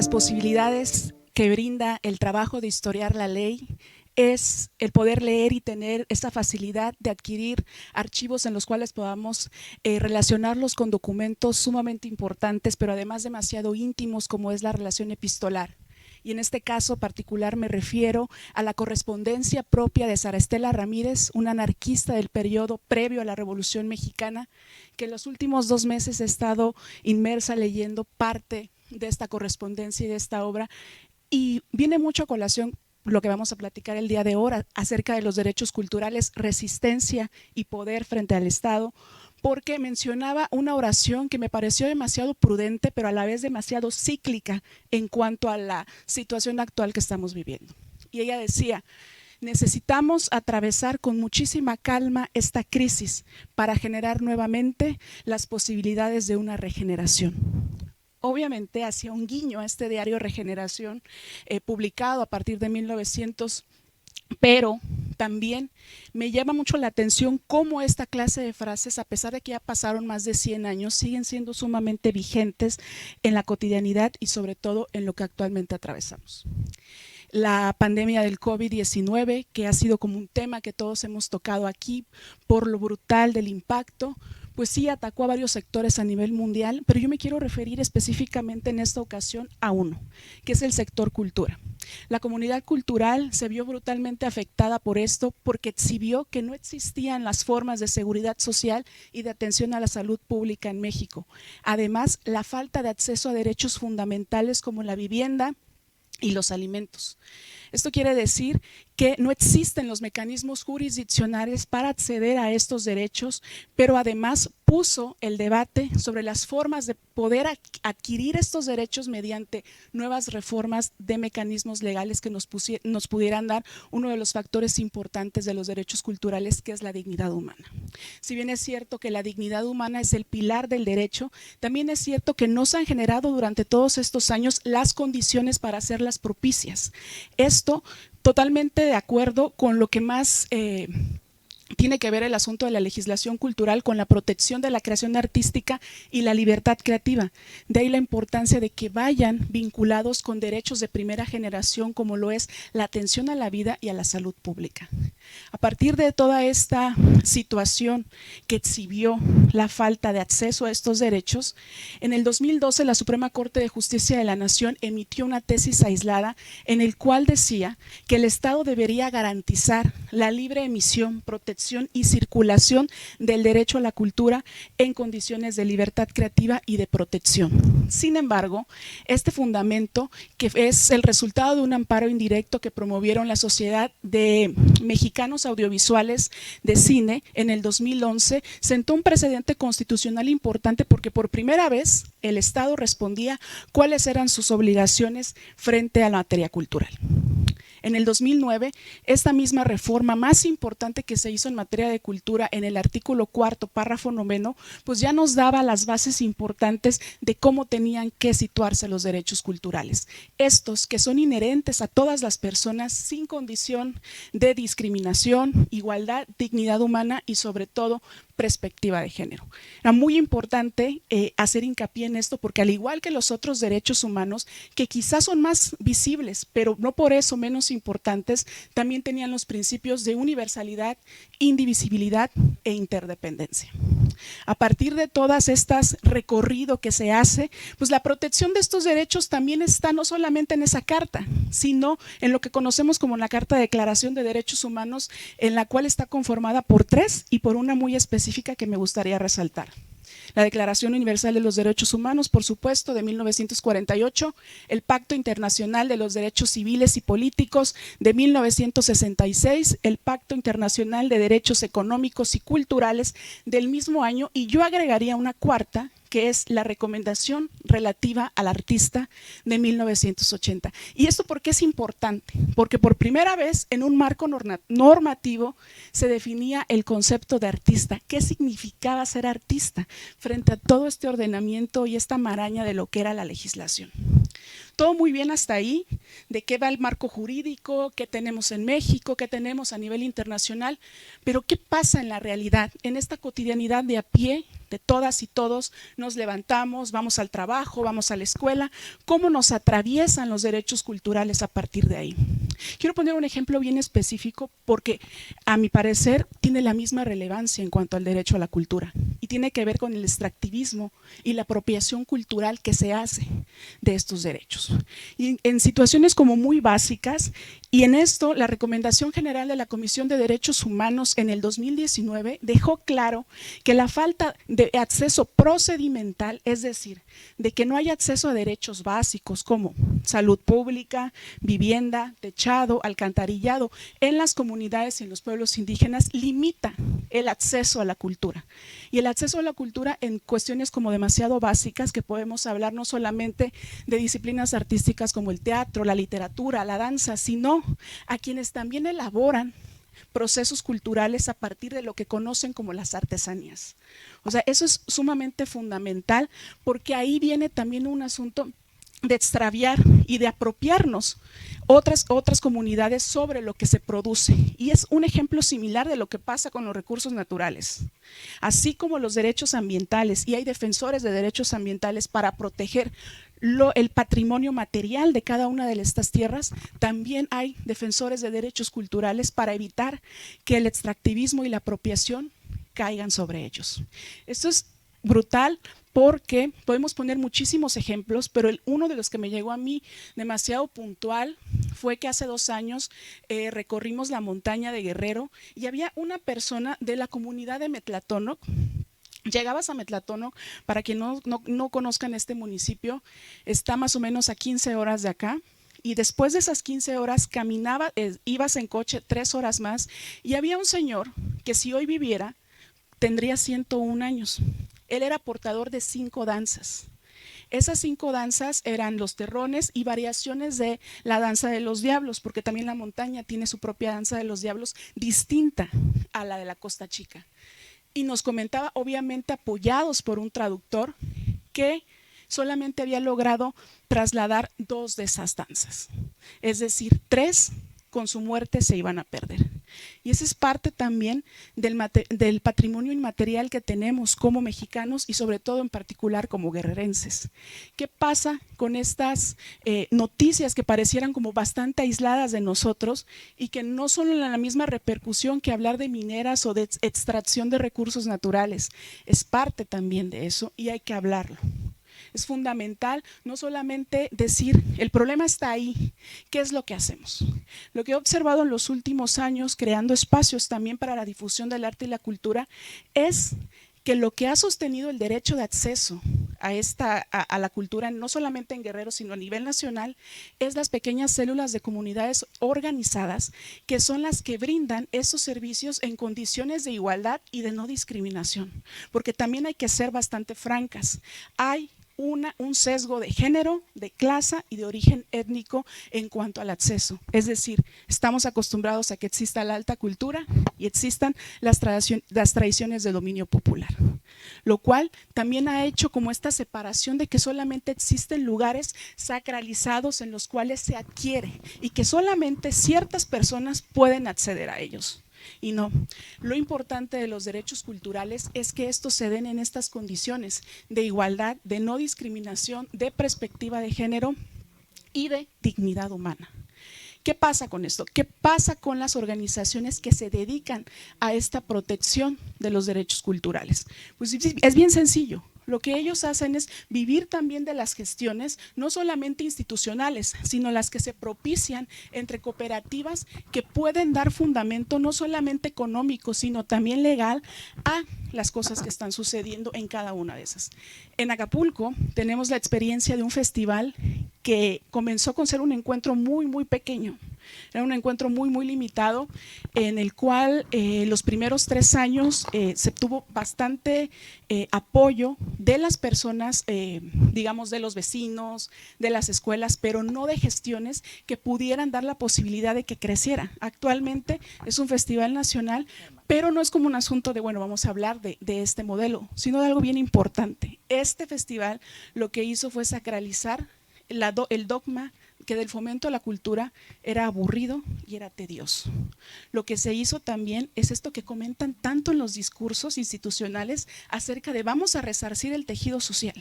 las posibilidades que brinda el trabajo de historiar la ley es el poder leer y tener esa facilidad de adquirir archivos en los cuales podamos relacionarlos con documentos sumamente importantes, pero además demasiado íntimos, como es la relación epistolar. Y en este caso particular me refiero a la correspondencia propia de Sara Estela Ramírez, una anarquista del periodo previo a la Revolución Mexicana, que en los últimos 2 meses he estado inmersa leyendo parte de esta correspondencia y de esta obra, y viene mucho a colación lo que vamos a platicar el día de hoy acerca de los derechos culturales, resistencia y poder frente al Estado, porque mencionaba una oración que me pareció demasiado prudente, pero a la vez demasiado cíclica en cuanto a la situación actual que estamos viviendo. Y ella decía: necesitamos atravesar con muchísima calma esta crisis para generar nuevamente las posibilidades de una regeneración. Obviamente hacía un guiño a este diario Regeneración, publicado a partir de 1900, pero también me llama mucho la atención cómo esta clase de frases, a pesar de que ya pasaron más de 100 años, siguen siendo sumamente vigentes en la cotidianidad y sobre todo en lo que actualmente atravesamos. La pandemia del COVID-19, que ha sido como un tema que todos hemos tocado aquí por lo brutal del impacto, pues sí atacó a varios sectores a nivel mundial, pero yo me quiero referir específicamente en esta ocasión a uno, que es el sector cultura. La comunidad cultural se vio brutalmente afectada por esto porque exhibió que no existían las formas de seguridad social y de atención a la salud pública en México. Además, la falta de acceso a derechos fundamentales como la vivienda y los alimentos. Esto quiere decir que no existen los mecanismos jurisdiccionales para acceder a estos derechos, pero además puso el debate sobre las formas de poder adquirir estos derechos mediante nuevas reformas de mecanismos legales que nos pudieran dar uno de los factores importantes de los derechos culturales, que es la dignidad humana. Si bien es cierto que la dignidad humana es el pilar del derecho, también es cierto que no se han generado durante todos estos años las condiciones para hacerlas propicias. Esto totalmente de acuerdo con lo que más tiene que ver el asunto de la legislación cultural con la protección de la creación artística y la libertad creativa. De ahí la importancia de que vayan vinculados con derechos de primera generación, como lo es la atención a la vida y a la salud pública. A partir de toda esta situación que exhibió la falta de acceso a estos derechos, en el 2012 la Suprema Corte de Justicia de la Nación emitió una tesis aislada en el cual decía que el Estado debería garantizar la libre emisión, protección y circulación del derecho a la cultura en condiciones de libertad creativa y de protección. Sin embargo, este fundamento, que es el resultado de un amparo indirecto que promovieron la Sociedad de Mexicanos Audiovisuales de Cine en el 2011, sentó un precedente constitucional importante porque por primera vez el Estado respondía cuáles eran sus obligaciones frente a la materia cultural. En el 2009, esta misma reforma más importante que se hizo en materia de cultura, en el artículo 4, párrafo 9, pues ya nos daba las bases importantes de cómo tenían que situarse los derechos culturales. Estos que son inherentes a todas las personas sin condición de discriminación, igualdad, dignidad humana y sobre todo perspectiva de género. Era muy importante hacer hincapié en esto porque al igual que los otros derechos humanos, que quizás son más visibles, pero no por eso menos importantes, también tenían los principios de universalidad, indivisibilidad e interdependencia. A partir de todas estas recorrido que se hace, pues la protección de estos derechos también está no solamente en esa carta, sino en lo que conocemos como la Carta de Declaración de Derechos Humanos, en la cual está conformada por 3 y por una muy específica que me gustaría resaltar. La Declaración Universal de los Derechos Humanos, por supuesto, de 1948, el Pacto Internacional de los Derechos Civiles y Políticos de 1966, el Pacto Internacional de Derechos Económicos y Culturales del mismo año, y yo agregaría una cuarta, que es la Recomendación relativa al artista de 1980. ¿Y esto por qué es importante? Porque por primera vez en un marco normativo se definía el concepto de artista. ¿Qué significaba ser artista frente a todo este ordenamiento y esta maraña de lo que era la legislación? Todo muy bien hasta ahí, de qué va el marco jurídico, qué tenemos en México, qué tenemos a nivel internacional, pero ¿qué pasa en la realidad, en esta cotidianidad de a pie de todas y todos nos levantamos, vamos al trabajo, vamos a la escuela, cómo nos atraviesan los derechos culturales a partir de ahí. Quiero poner un ejemplo bien específico porque a mi parecer tiene la misma relevancia en cuanto al derecho a la cultura y tiene que ver con el extractivismo y la apropiación cultural que se hace de estos derechos. Y en situaciones como muy básicas, y en esto la Recomendación General de la Comisión de Derechos Humanos en el 2019 dejó claro que la falta de acceso procedimental, es decir, de que no hay acceso a derechos básicos como salud pública, vivienda, techado, alcantarillado en las comunidades y en los pueblos indígenas, limita el acceso a la cultura. Y el acceso a la cultura en cuestiones como demasiado básicas, que podemos hablar no solamente de disciplinas artísticas como el teatro, la literatura, la danza, sino a quienes también elaboran procesos culturales a partir de lo que conocen como las artesanías. O sea, eso es sumamente fundamental porque ahí viene también un asunto de extraviar y de apropiarnos otras comunidades sobre lo que se produce. Y es un ejemplo similar de lo que pasa con los recursos naturales. Así como los derechos ambientales, y hay defensores de derechos ambientales para proteger el patrimonio material de cada una de estas tierras, también hay defensores de derechos culturales para evitar que el extractivismo y la apropiación caigan sobre ellos. Esto es brutal porque podemos poner muchísimos ejemplos, pero uno de los que me llegó a mí demasiado puntual fue que hace 2 años recorrimos la montaña de Guerrero y había una persona de la comunidad de Metlatónoc. Llegabas a Metlatónoc, para quien no conozcan este municipio, está más o menos a 15 horas de acá. Y después de esas 15 horas caminaba, ibas en coche 3 horas más y había un señor que si hoy viviera tendría 101 años. Él era portador de 5 danzas. Esas 5 danzas eran los terrones y variaciones de la danza de los diablos, porque también la montaña tiene su propia danza de los diablos distinta a la de la Costa Chica. Y nos comentaba, obviamente apoyados por un traductor, que solamente había logrado trasladar 2 de esas danzas. Es decir, 3 con su muerte se iban a perder. Y esa es parte también del patrimonio inmaterial que tenemos como mexicanos y sobre todo en particular como guerrerenses. ¿Qué pasa con estas noticias que parecieran como bastante aisladas de nosotros y que no son la misma repercusión que hablar de mineras o de extracción de recursos naturales? Es parte también de eso y hay que hablarlo. Es fundamental no solamente decir, el problema está ahí, ¿qué es lo que hacemos? Lo que he observado en los últimos años, creando espacios también para la difusión del arte y la cultura, es que lo que ha sostenido el derecho de acceso a la cultura, no solamente en Guerrero, sino a nivel nacional, es las pequeñas células de comunidades organizadas, que son las que brindan esos servicios en condiciones de igualdad y de no discriminación. Porque también hay que ser bastante francas, hay un sesgo de género, de clase y de origen étnico en cuanto al acceso. Es decir, estamos acostumbrados a que exista la alta cultura y existan las tradiciones de dominio popular, lo cual también ha hecho como esta separación de que solamente existen lugares sacralizados en los cuales se adquiere y que solamente ciertas personas pueden acceder a ellos. Y no, lo importante de los derechos culturales es que estos se den en estas condiciones de igualdad, de no discriminación, de perspectiva de género y de dignidad humana. ¿Qué pasa con esto? ¿Qué pasa con las organizaciones que se dedican a esta protección de los derechos culturales? Pues es bien sencillo. Lo que ellos hacen es vivir también de las gestiones, no solamente institucionales, sino las que se propician entre cooperativas que pueden dar fundamento no solamente económico, sino también legal a las cosas que están sucediendo en cada una de esas. En Acapulco tenemos la experiencia de un festival que comenzó con ser un encuentro muy, muy pequeño. Era un encuentro muy, muy limitado, en el cual los primeros 3 años se tuvo bastante apoyo de las personas, digamos de los vecinos, de las escuelas, pero no de gestiones que pudieran dar la posibilidad de que creciera. Actualmente es un festival nacional, pero no es como un asunto de, bueno, vamos a hablar de este modelo, sino de algo bien importante. Este festival lo que hizo fue sacralizar el dogma que del fomento a la cultura era aburrido y era tedioso. Lo que se hizo también es esto que comentan tanto en los discursos institucionales acerca de vamos a resarcir el tejido social.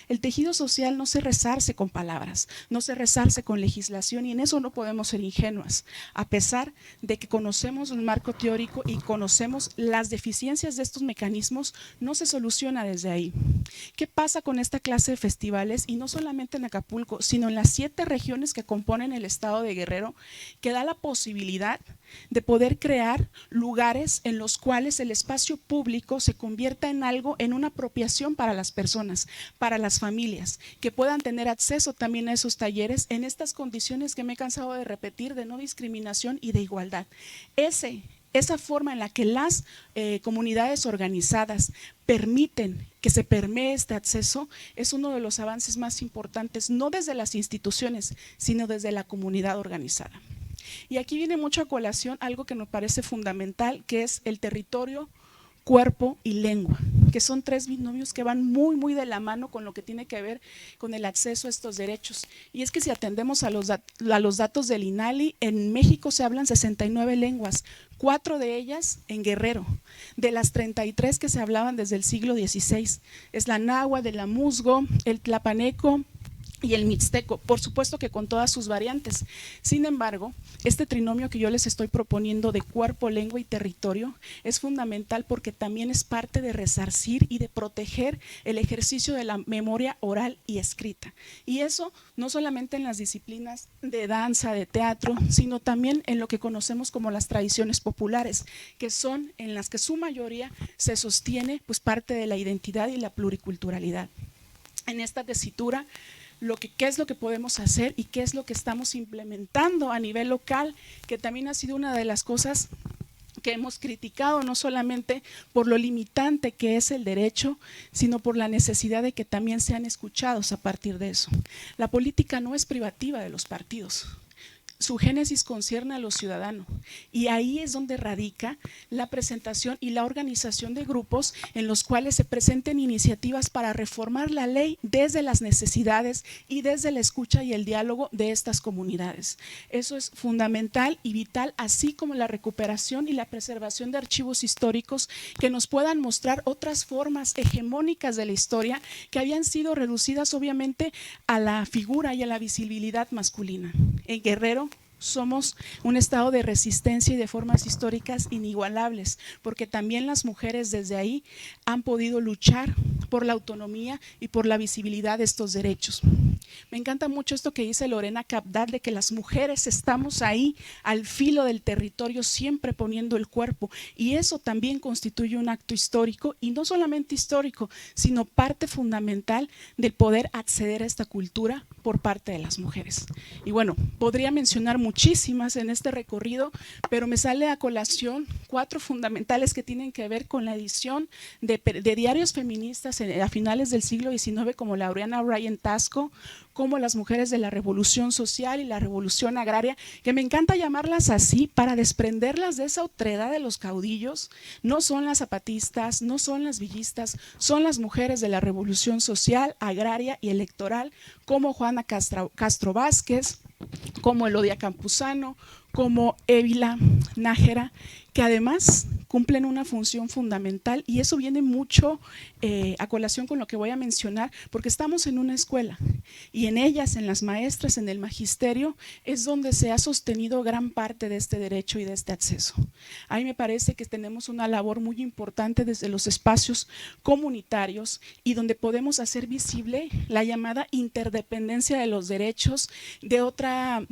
El tejido social no se resarce con palabras, no se resarce con legislación, y en eso no podemos ser ingenuas, a pesar de que conocemos el marco teórico y conocemos las deficiencias de estos mecanismos, no se soluciona desde ahí. ¿Qué pasa con esta clase de festivales? Y no solamente en Acapulco, sino en las 7 regiones que componen el estado de Guerrero, que da la posibilidad de poder crear lugares en los cuales el espacio público se convierta en algo, en una apropiación para las personas, para las familias, que puedan tener acceso también a esos talleres en estas condiciones que me he cansado de repetir, de no discriminación y de igualdad. Esa forma en la que las comunidades organizadas permiten que se permee este acceso es uno de los avances más importantes, no desde las instituciones, sino desde la comunidad organizada. Y aquí viene mucho a colación algo que nos parece fundamental, que es el territorio, cuerpo y lengua, que son 3 binomios que van muy de la mano con lo que tiene que ver con el acceso a estos derechos. Y es que si atendemos a los datos del INALI, en México se hablan 69 lenguas, 4 de ellas en Guerrero, de las 33 que se hablaban desde el siglo XVI. Es la náhuatl, el amuzgo, el tlapaneco y el mixteco, por supuesto que con todas sus variantes. Sin embargo, este trinomio que yo les estoy proponiendo de cuerpo, lengua y territorio es fundamental porque también es parte de resarcir y de proteger el ejercicio de la memoria oral y escrita. Y eso no solamente en las disciplinas de danza, de teatro, sino también en lo que conocemos como las tradiciones populares, que son en las que su mayoría se sostiene pues parte de la identidad y la pluriculturalidad. En esta tesitura, qué es lo que podemos hacer y qué es lo que estamos implementando a nivel local, que también ha sido una de las cosas que hemos criticado, no solamente por lo limitante que es el derecho, sino por la necesidad de que también sean escuchados a partir de eso. La política no es privativa de los partidos. Su génesis concierne a los ciudadanos, y ahí es donde radica la presentación y la organización de grupos en los cuales se presenten iniciativas para reformar la ley desde las necesidades y desde la escucha y el diálogo de estas comunidades. Eso es fundamental y vital, así como la recuperación y la preservación de archivos históricos que nos puedan mostrar otras formas hegemónicas de la historia que habían sido reducidas obviamente a la figura y a la visibilidad masculina. En Guerrero somos un estado de resistencia y de formas históricas inigualables, porque también las mujeres desde ahí han podido luchar por la autonomía y por la visibilidad de estos derechos. Me encanta mucho esto que dice Lorena Cabdal, de que las mujeres estamos ahí al filo del territorio, siempre poniendo el cuerpo, y eso también constituye un acto histórico, y no solamente histórico, sino parte fundamental del poder acceder a esta cultura por parte de las mujeres. Y bueno, podría mencionar muchísimas en este recorrido, pero me sale a colación 4 fundamentales que tienen que ver con la edición de diarios feministas a finales del siglo XIX, como Laureana Bryan Tasco, como las mujeres de la revolución social y la revolución agraria, que me encanta llamarlas así para desprenderlas de esa otredad de los caudillos. No son las zapatistas, no son las villistas, son las mujeres de la revolución social, agraria y electoral, como Juana Castro Vázquez, como Elodia Campuzano, como Évila Nájera, que además cumplen una función fundamental, y eso viene mucho a colación con lo que voy a mencionar, porque estamos en una escuela y en ellas, en las maestras, en el magisterio, es donde se ha sostenido gran parte de este derecho y de este acceso. A mí me parece que tenemos una labor muy importante desde los espacios comunitarios y donde podemos hacer visible la llamada interdependencia de los derechos de otra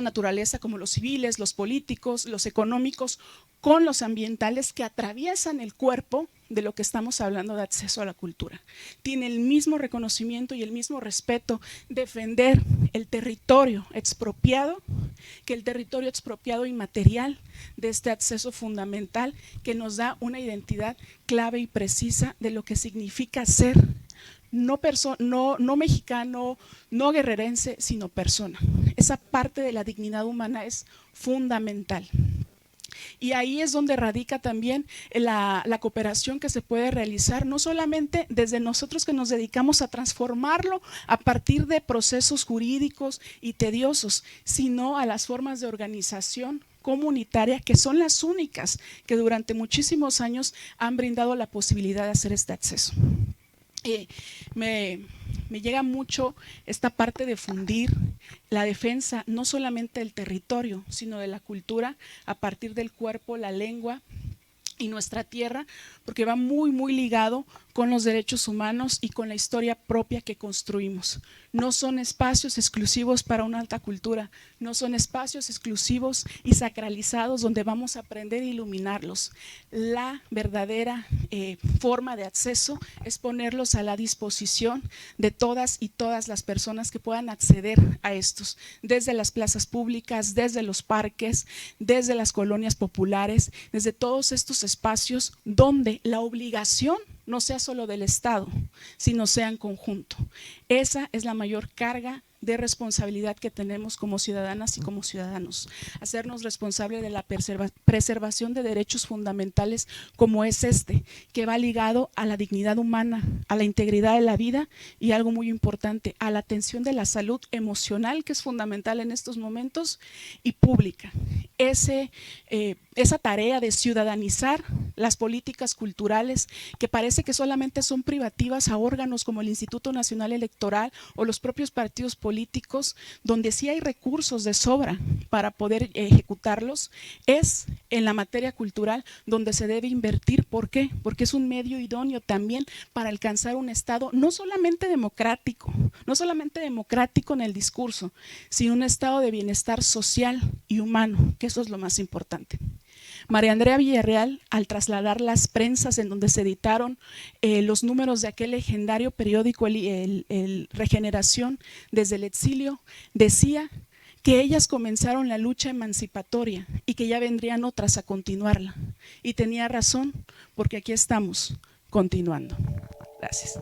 naturaleza, como los civiles, los políticos, los económicos, con los ambientales, que atraviesan el cuerpo de lo que estamos hablando de acceso a la cultura. Tiene el mismo reconocimiento y el mismo respeto defender el territorio expropiado que el territorio expropiado inmaterial de este acceso fundamental, que nos da una identidad clave y precisa de lo que significa ser no mexicano, no guerrerense, sino persona. Esa parte de la dignidad humana es fundamental. Y ahí es donde radica también la cooperación que se puede realizar, no solamente desde nosotros que nos dedicamos a transformarlo a partir de procesos jurídicos y tediosos, sino a las formas de organización comunitaria, que son las únicas que durante muchísimos años han brindado la posibilidad de hacer este acceso. Me llega mucho esta parte de fundir la defensa no solamente del territorio, sino de la cultura a partir del cuerpo, la lengua y nuestra tierra, porque va muy ligado con los derechos humanos y con la historia propia que construimos. No son espacios exclusivos para una alta cultura, no son espacios exclusivos y sacralizados donde vamos a aprender a iluminarlos. La verdadera forma de acceso es ponerlos a la disposición de todas y todas las personas que puedan acceder a estos, desde las plazas públicas, desde los parques, desde las colonias populares, desde todos estos espacios donde la obligación no sea solo del Estado, sino sea en conjunto. Esa es la mayor carga de responsabilidad que tenemos como ciudadanas y como ciudadanos, hacernos responsables de la preservación de derechos fundamentales como es este, que va ligado a la dignidad humana, a la integridad de la vida y algo muy importante, a la atención de la salud emocional, que es fundamental en estos momentos, y pública. Esa tarea de ciudadanizar las políticas culturales, que parece que solamente son privativas a órganos como el Instituto Nacional Electoral o los propios partidos políticos, donde sí hay recursos de sobra para poder ejecutarlos, es en la materia cultural donde se debe invertir. ¿Por qué? Porque es un medio idóneo también para alcanzar un Estado no solamente democrático, en el discurso, sino un estado de bienestar social y humano, que eso es lo más importante. María Andrea Villarreal, al trasladar las prensas en donde se editaron los números de aquel legendario periódico, el Regeneración, desde el exilio, decía que ellas comenzaron la lucha emancipatoria y que ya vendrían otras a continuarla. Y tenía razón, porque aquí estamos continuando. Gracias.